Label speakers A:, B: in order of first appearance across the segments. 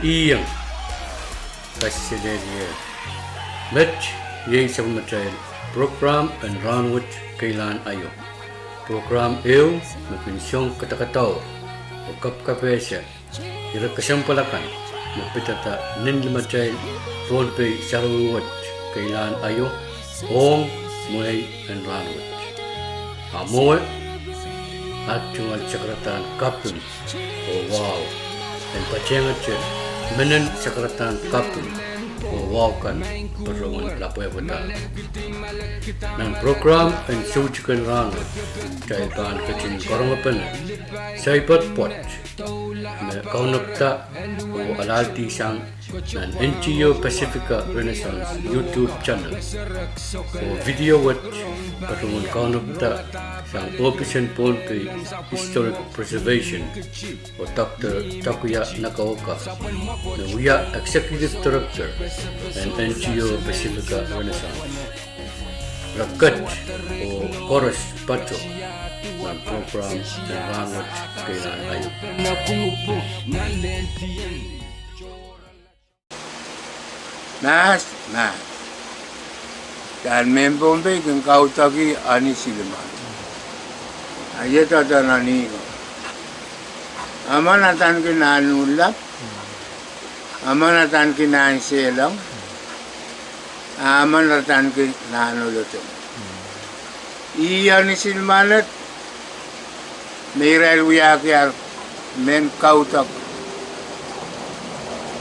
A: iyang Pasifika Met Yay Sabmatrail Program and Rahnwet Keilahn ayo Program ew Mapinsyong katakataw o kapkapesya Ira kasampalakan Mapitata Ninlimatrail Pohnpei Sarawat Keilahn ayo Oun Pahntamw and Rahnwet Amoy at Chungal Sakratan Kapun o wow and Pachengat Menen Sakratan Kapun o wow kan Perungan Lapoy Vata Nang program and Sujikan Rahnwet Cairkan Kachin Korangapan Soaipoad Kaunapta o Alalti Sang Nan NGO Pasifika Renaissance YouTube channel o video watch Perungan Kaunapta Sang Operation Pohnpei Historical Preservation o Director Takuya Nagaoka Nakuya Executive Director and NGO Pasifika Renaissance Rakat o Chorus Pato ng program ng Rahnwet Keilahn ayo.
B: Nas, dan Pohnpei kung kautagi ani silman. Ayat ada nani ko. Amanatan kinanulap, amanatan kinanselang, amanatan kinanulutong. Iya ni silmanat, mayroon wiyakyar men kautak,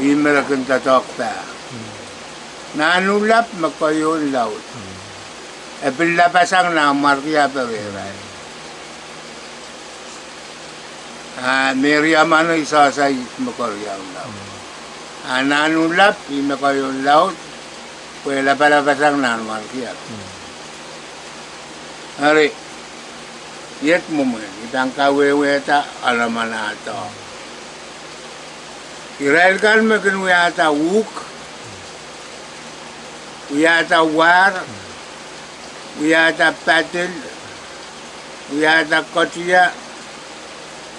B: imerakan tatok pa. Nanulap magpayon laut. Epilapasang na markya pa wiray. Meriam ano isasay magpayon laut. Nanulap imakayon laut. Pwela palapasang na markya. Hari, yet mo mo, itang kaweweta alaman na ito. Irail kan makin wiyata wuk, wiyata war, wiyata patil, wiyata kotiya,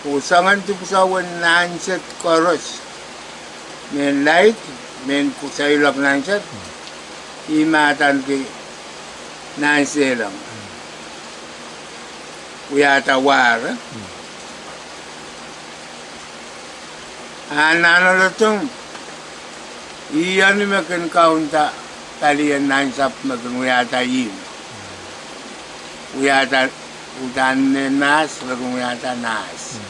B: usangan tuksawan nanset koros, men light, men kusaylap nanset, imatan ki nanselang. Wiyata war. Nanulutong, iyan ni makin kaunta kalian nansap makin wiyata yin. Wiyata utan nas, makin wiyata nas.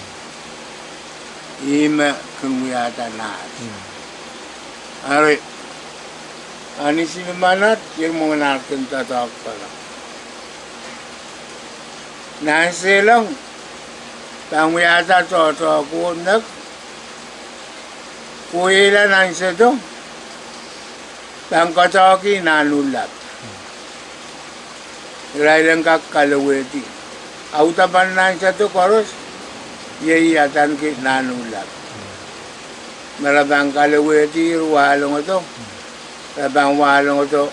B: Ima makin wiyata nas. Ari, ani sinamanat, yung mga nakin tatak pala. Nanselang, tang wiyata toto kunak, kuila nanseto, tang katoki nanulap. Railang kakalaweti. Autapan nanseto koros, yayatan ki nanulap. Marabang kalaweti, walong ito. Rabang walong ito.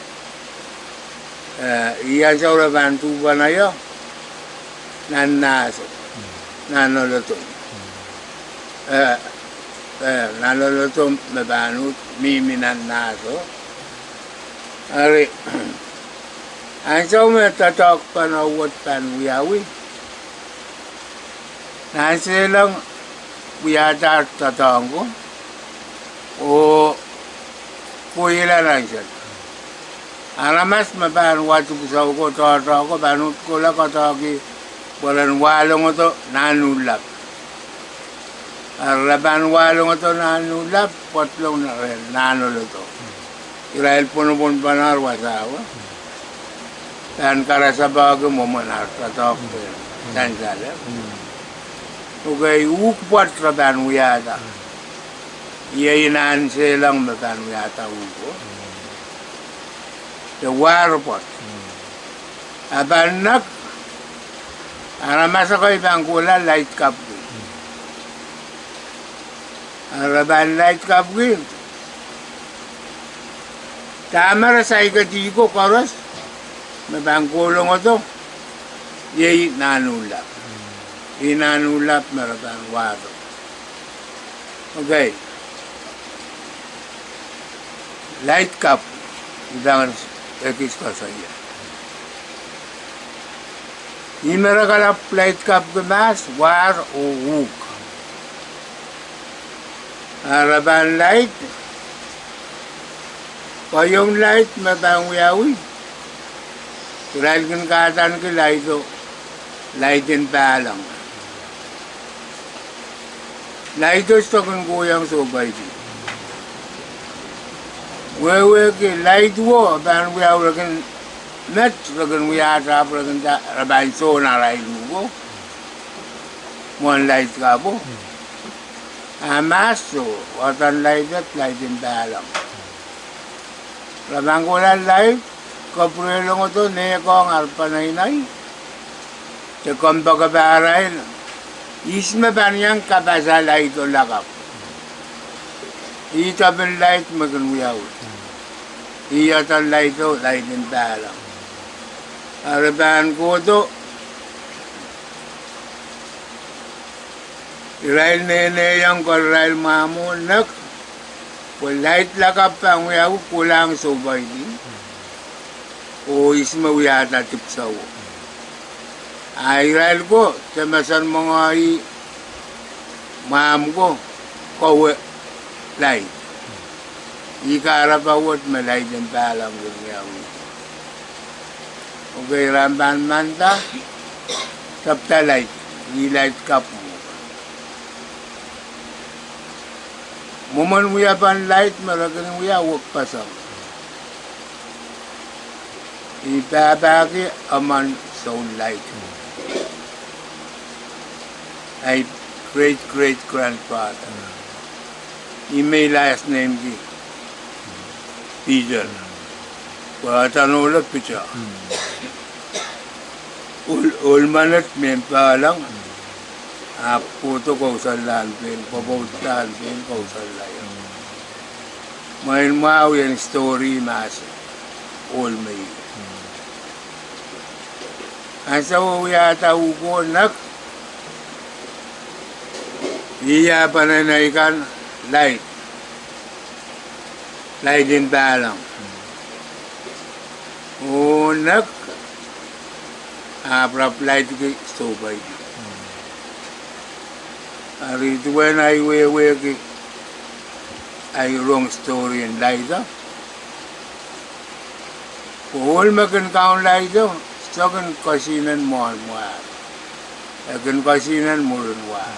B: Iyan sa rabang tuba na yun. Nanaso, nanolotong. Nanolotong mabanut, miminan naso. Ari, ang sa umetatok panawat panwiyawi. Nasilang wiyata tatong ko. O kuila lang siya. Alamas mabanwat ko ko, toto ko, banut ko lang katoki. Walang walong ito, nanulap. Araban walong ito, nanulap, potlong na rin, nanuluto. Irahil punupun panar, wasawa. Dan karasa bago mo manar, tatok ko yun. Dan salam. Okay, ukpat raban wiyata. Iyayinan silang raban wiyata uko. The warpot. Abanak, masa ko ibang kula light cup ko. Araban light cup ko. Tama sa ikati ko koros. Mabang kulong ito. Yay nanulap. Inanulap maraban wado. Okay. light cup dengan ekis kasaya. Imera kalap light cup gemas war o uk. Araban light, payung light matang wiawi. Kirailkan katan ke lightin palang. Lightos to kan goyang sobay di. Wewe ke light wo ban wiaw ragan met ragan wiatrap ragan raban so na rai lugo. Mon light ka po. Amaso, watan lightin palang. Rabang kulan light, kaprelo ko to, ne ko ang alpanaynay. Te kumbaga baray, isma ba niyang kabasalay ito lakap. Ito ben light maganwiyaw. Iyatan light ito, lightin palang. Arabahan ko to, Irail nene yang korail mamu nak, kulait lakap ang wiyaw kulang sobay din. O isma wiyata tipsaw. Irail ko, temasan mga mamu ko, kawe light. Ikarapawat malay din palang wiyaw. Okay, ramban manta, tapta light, light cup mo. Muman wiya pan light maragan wiya wak pasang. Ibabagi aman sound light. Ay great grandfather. May last name di Peter. Patanula Peter. Ulmanat men palang. Puto kausalan pin, pabautan pin kausalayan. May mau yang story mas all may. Asa yata uko nak iya pananaikan light din balang. O nak aprap light ki sobay. Ari tuan ay wewe ki ay wrong story and laida. All makan kaun laida, sakan kasinan mohon muar, akan kasinan murun muar.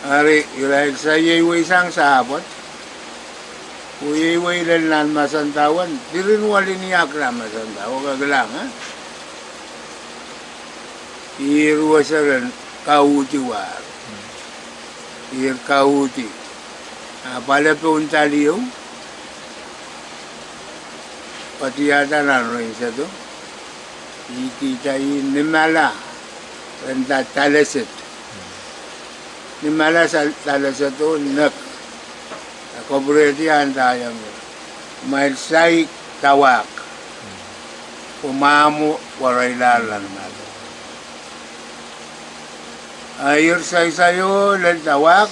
B: Ari irai saya iwe sang sahabat, iwe dan masantawan, dirin wali niyak na masantawan kagalang ha. Iruwasaran kauti war. Kauti. Pala punta liyo. Pati yata naroon sa to. Ikita nimala. Renta talaset. Nimala sa talaset to nak. Kobreti ang tayang. May say tawak. Pumamu waray lalang natin. Ayur sayo lang tawak.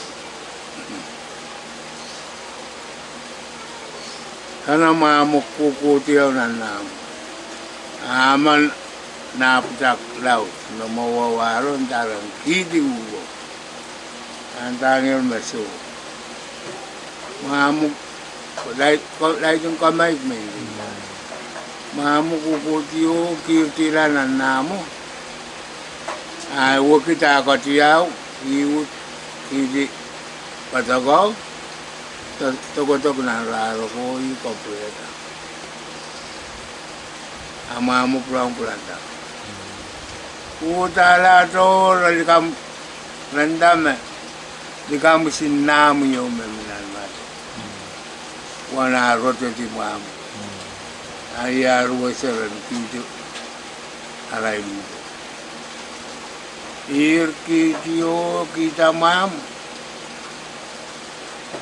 B: Kana mamukukutiyaw na nam. Aman naputak laut. Na mawawaron tarang kiti uwo. Ang tangil maso. Mamuk. Light yung kamay may. Mamukukutiyo kirtila na namo. Wakita katiyaw, iwut, hindi patagaw, togotok na raro ko, ipapweta. Ama mo pulang-pulanta. Utala to, ralikam, randame, likam sinamu yung meminan mati. Wana rote ti mamu. Ayaru wasaran kito, aray lupo. Irkitiyo kita mam.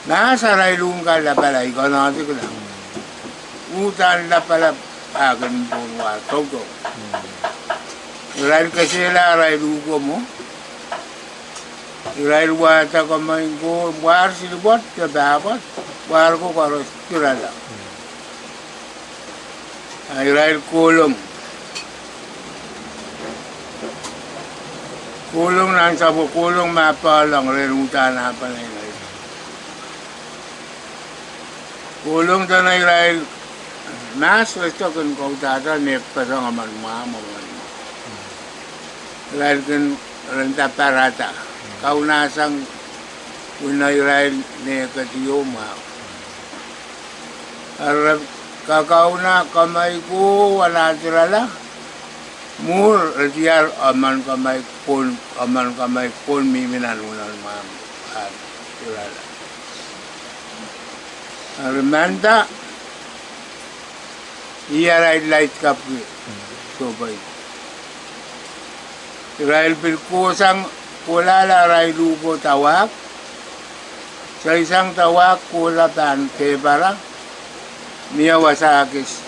B: Nasa railung ka la pala, ikaw natin ko lang. Utan la pala, agan bunwa, togo. Rail kasi la railung ko mo. Israel wata kamay ko war silbot ke dapat war ko karos kirala. Israel kulong nang sabu kulong mapalang reruta na pa na Israel. Kulong na Israel mas resto kan kau tata nek pasang aman mama. Israel kan renta parata. Kau nasang una Israel ne katiyoma. Arab kakau na kamay ko wala tirala. Mur retiar aman kamay pun miminan unan mam tirala. Armanda iya light kap so bay. Israel pilkusang kulala ray lupo tawak. Sa isang tawak kula tan kebara miya wasakis.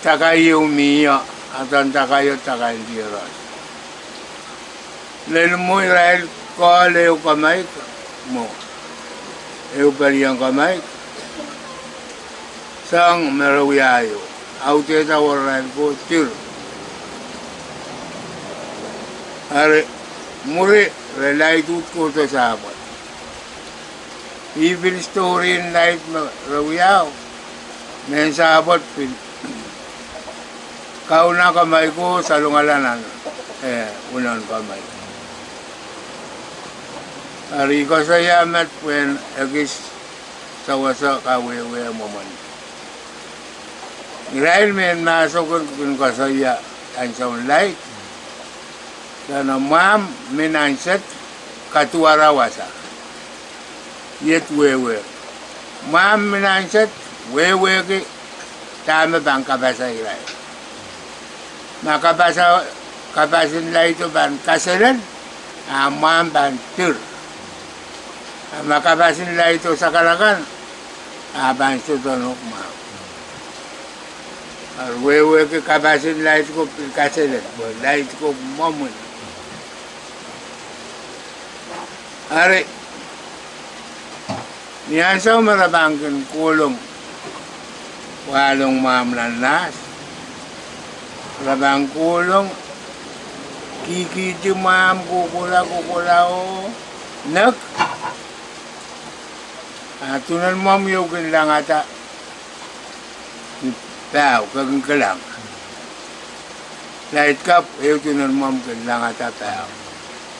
B: Takayo miya atan takayo diras. Lel mo Israel ko leo kamay mo. Eu beriyang kamay. Sang merawiyayo. Auteta waran ko tir. Are muri relay tut ko to sahabat. Evil story in light merawiyaw. Men sahabat pin. Kau na kamay ko sa lungalanan. Unan kamay. Ari ko sa yamat pen agis sa wasa kawewe moman. Israel men masok kun ko sa ya ang sound light. Sana mam menanset katuara wasa. Yet wewe. Mam menanset wewe ke tama bang kabasa Israel. Makabasa kabasin light ban kaselan mam ban tur. Makabasin nila ito sa kalakan, aban ito donok ma. Wewe ke kabasin nila ito ko pilkaselet, nila ito ko momun. Ari, niyan sa marabangkin kulong, walong mamlanas, rabang kulong, kikiti mam kukula o, nak, tunan mom yung lang ata tao kagengkelang light cup yung tunan mom lang ata tao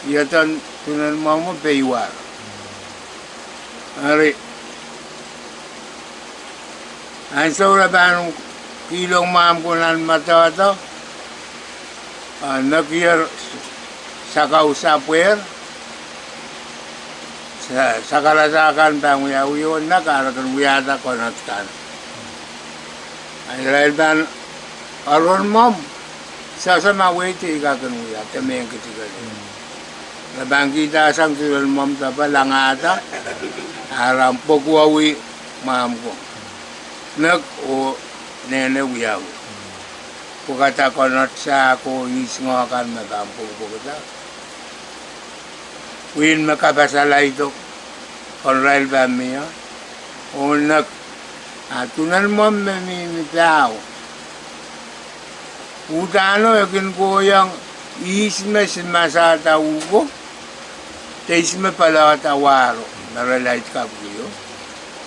B: iya tunan mom mo paywar ari ang saura ba nung kilong mam ko nan mata ito nakiyar sa kausapwer sa kalasakan pang wiyawiyon na karakan wiyata konatkan. Israel ban aron mom sa mawiti ikakan wiyata may kitigal. Nabang kita sang tulan mom tapa langata aram pagwawi mam ko. Nag o nene wiyaw. Pukata konat sa ko isngokan matampung pukata. Win makabasala ito konrail ba miya unak tunan mo memitao utano yakin ko yang isme simasata ugo te isme pala tawaro naralait ka buyo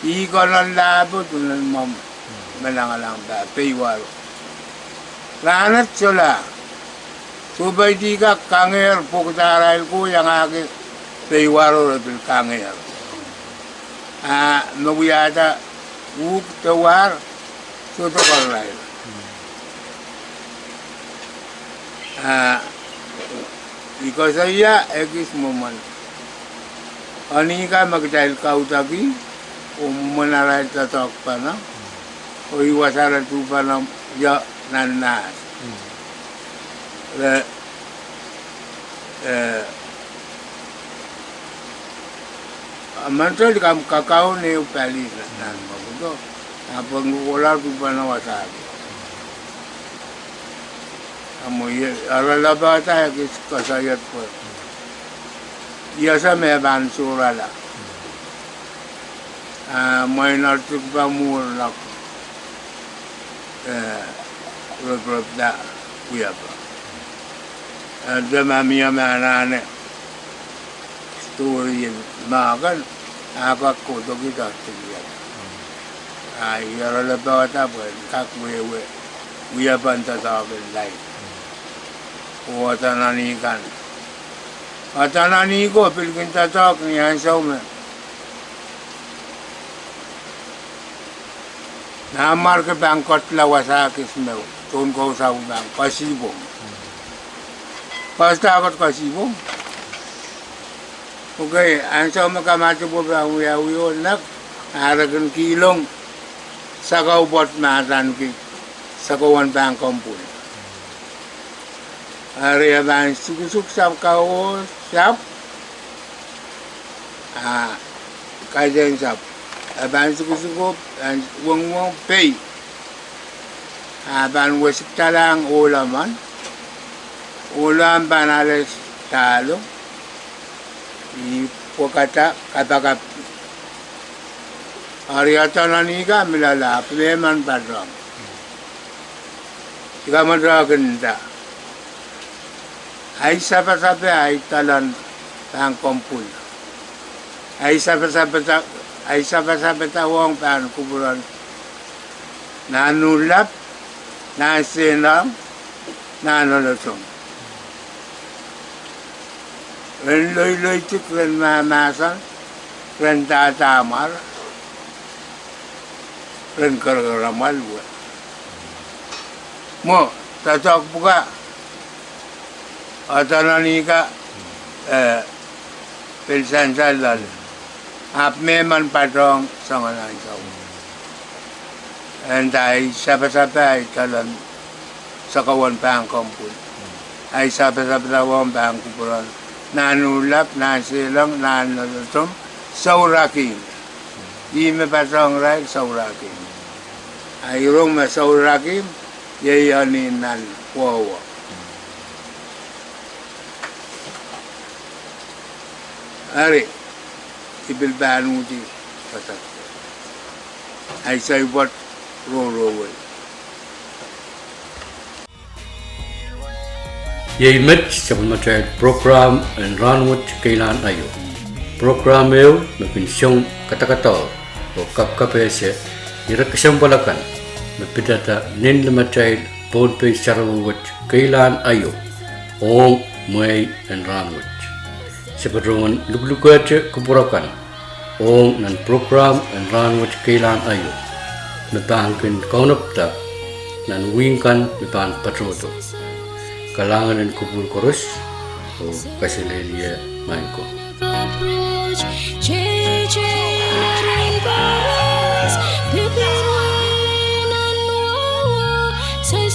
B: ikonan labo tunan mo malangalang ba paywaro lanat sila subay di ka kanger pukutaral ko yang aking paywaro bil kanger. Mawiyata uk tawar suto karay. Ikaw sa iya ekis moman. Ani ka magdahil ka utagi o manaray tatok pa na o iwasaran tu pa na ya nanas. Mantul kam kakao ne upali nan mabuto apa ngular tu pana wasabi amoy ala labata kis kasayat po Yasa me ban surala. Minor tuk ba mulak. Rup da kuya pa. Dama miya manane. Story makan. Agak ko to kita tiya. Yara la ba ta ba kak we. Kuya pa ta ta lai. Watanani kan. Watanani ko pilkin ta ta kanya sa me. Namar ke bangkot lawasa kismeu. Ton ko sa bang pasibo. Pasta kot pasibo. Okay, ang sa makamati po ba uyo nak aragan kilong sakaw bot matan ki sakawan bang kompul. Area bang sukusuk sap kau sap. Kajen sap. Abang sukusuk and wong pay. Abang wasip talang ulaman. Ulam banales talo. Ipokata katakap. Ariata naniga milala pleman padram. Ika madraganda. Ay sapa-sapa ay talan pang kompul. Ay sapa-sapa tawang pang kuburan. Nanulap, nasinang, nanolotong. Ren loy tik ren mamasan, ren tatamar, ren kararamal. Mo, tatak buka. Atanani ka pilsan salal. Ap meman patrong sanganan saw. And ay sapa-sapa ay talan sa kawan pang kompul. Ay sapa-sapa tawang pang kupuran. Nanulap, nasilang, nanulatom, sauraking. Di me patrong ray, sauraking. Ay rong ma sauraking, yayanin nan wawa. Ari, ibilbaan mo di patak. Ay Soaipoad roroway.
A: Yay met sa pamatrad program and Rahnwet Keilahn ayo. Program eu mapinsyong katakataw o kapkapese irakasang balakan mapidata nin lamatrad Pohnpei Sarawat Keilahn ayo Oun Pahntamw and Rahnwet. Sa padrongan luglugat kupurakan Oung nan program and Rahnwet Keilahn ayo mapangkin kaunapta nan wingkan mipan patroto. Kalangan dan kubur korus o kasilelia maingko.
C: Say